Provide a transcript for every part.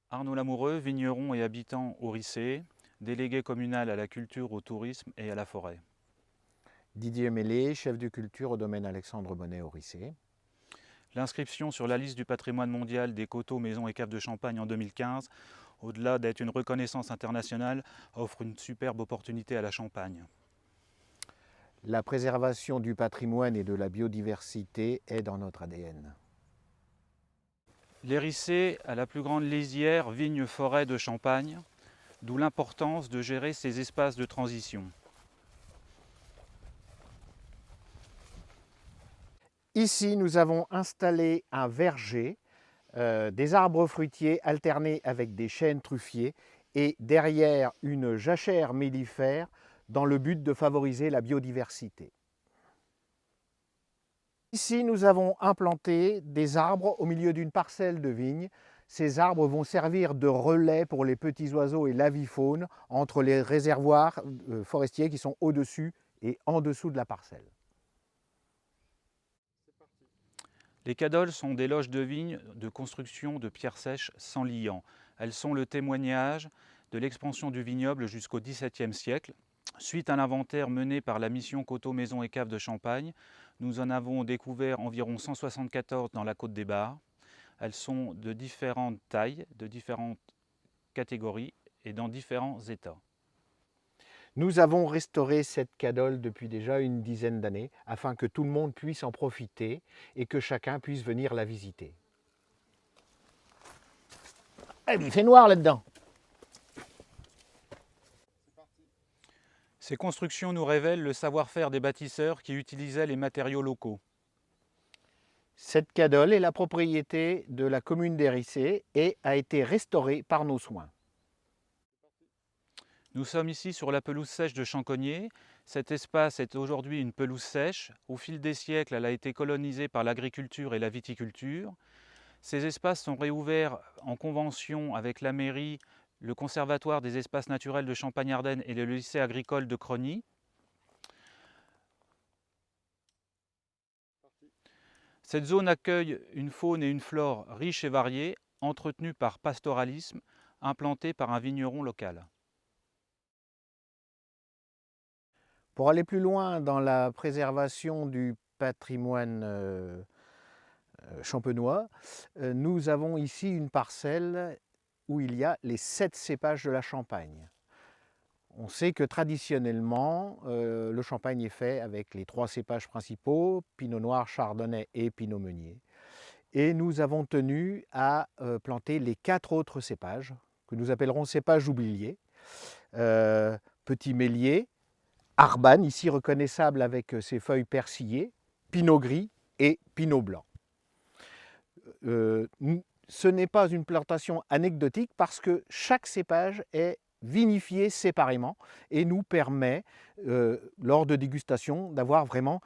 Arnaud Lamoureux, vigneron et habitant au Rissé, délégué communal à la culture, au tourisme et à la forêt. Didier Mélé, chef de culture au domaine Alexandre Bonnet au Rissé. L'inscription sur la liste du patrimoine mondial des coteaux, maisons et caves de Champagne en 2015, au-delà d'être une reconnaissance internationale, offre une superbe opportunité à la Champagne. La préservation du patrimoine et de la biodiversité est dans notre ADN. Les Rissés a la plus grande lisière vigne-forêt de Champagne, d'où l'importance de gérer ces espaces de transition. Ici, nous avons installé un verger, des arbres fruitiers alternés avec des chênes truffiers et derrière une jachère mellifère dans le but de favoriser la biodiversité. Ici, nous avons implanté des arbres au milieu d'une parcelle de vignes. Ces arbres vont servir de relais pour les petits oiseaux et l'avifaune entre les réservoirs forestiers qui sont au-dessus et en dessous de la parcelle. Les cadoles sont des loges de vigne de construction de pierres sèches sans liant. Elles sont le témoignage de l'expansion du vignoble jusqu'au XVIIe siècle. Suite à l'inventaire mené par la mission Coteaux, Maisons et Caves de Champagne, nous en avons découvert environ 174 dans la Côte des Bars. Elles sont de différentes tailles, de différentes catégories et dans différents états. Nous avons restauré cette cadole depuis déjà une dizaine d'années afin que tout le monde puisse en profiter et que chacun puisse venir la visiter. Eh, mais il fait noir là-dedans. Ces constructions nous révèlent le savoir-faire des bâtisseurs qui utilisaient les matériaux locaux. Cette cadole est la propriété de la commune des Rissés et a été restaurée par nos soins. Nous sommes ici sur la pelouse sèche de Chancognier. Cet espace est aujourd'hui une pelouse sèche. Au fil des siècles, elle a été colonisée par l'agriculture et la viticulture. Ces espaces sont réouverts en convention avec la mairie, le Conservatoire des espaces naturels de Champagne-Ardenne et le lycée agricole de Crogny. Cette zone accueille une faune et une flore riches et variées, entretenues par pastoralisme, implantées par un vigneron local. Pour aller plus loin dans la préservation du patrimoine champenois, nous avons ici une parcelle où il y a les 7 cépages de la Champagne. On sait que traditionnellement, le champagne est fait avec les 3 cépages principaux, Pinot Noir, Chardonnay et Pinot Meunier. Et nous avons tenu à planter les 4 autres cépages, que nous appellerons cépages oubliés. Petit Mélier, Arbanne, ici reconnaissable avec ses feuilles persillées, Pinot Gris et Pinot Blanc. Ce n'est pas une plantation anecdotique parce que chaque cépage est vinifié séparément et nous permet, lors de dégustation, d'avoir vraiment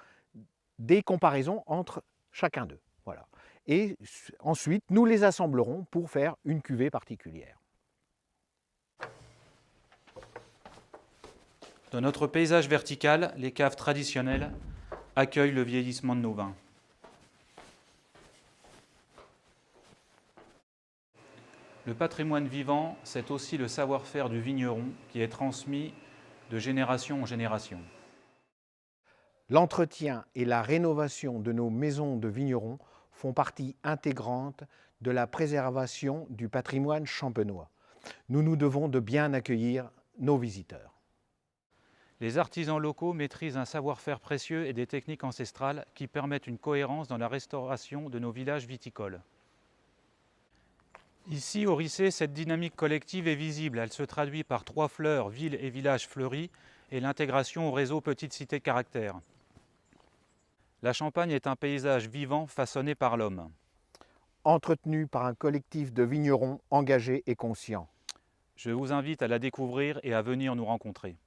des comparaisons entre chacun d'eux. Voilà. Et ensuite, nous les assemblerons pour faire une cuvée particulière. Dans notre paysage vertical, les caves traditionnelles accueillent le vieillissement de nos vins. Le patrimoine vivant, c'est aussi le savoir-faire du vigneron qui est transmis de génération en génération. L'entretien et la rénovation de nos maisons de vignerons font partie intégrante de la préservation du patrimoine champenois. Nous nous devons de bien accueillir nos visiteurs. Les artisans locaux maîtrisent un savoir-faire précieux et des techniques ancestrales qui permettent une cohérence dans la restauration de nos villages viticoles. Ici, au Rissé, cette dynamique collective est visible. Elle se traduit par 3 fleurs, villes et villages fleuris, et l'intégration au réseau Petite Cité Caractère. La Champagne est un paysage vivant façonné par l'homme. Entretenu par un collectif de vignerons engagés et conscients. Je vous invite à la découvrir et à venir nous rencontrer.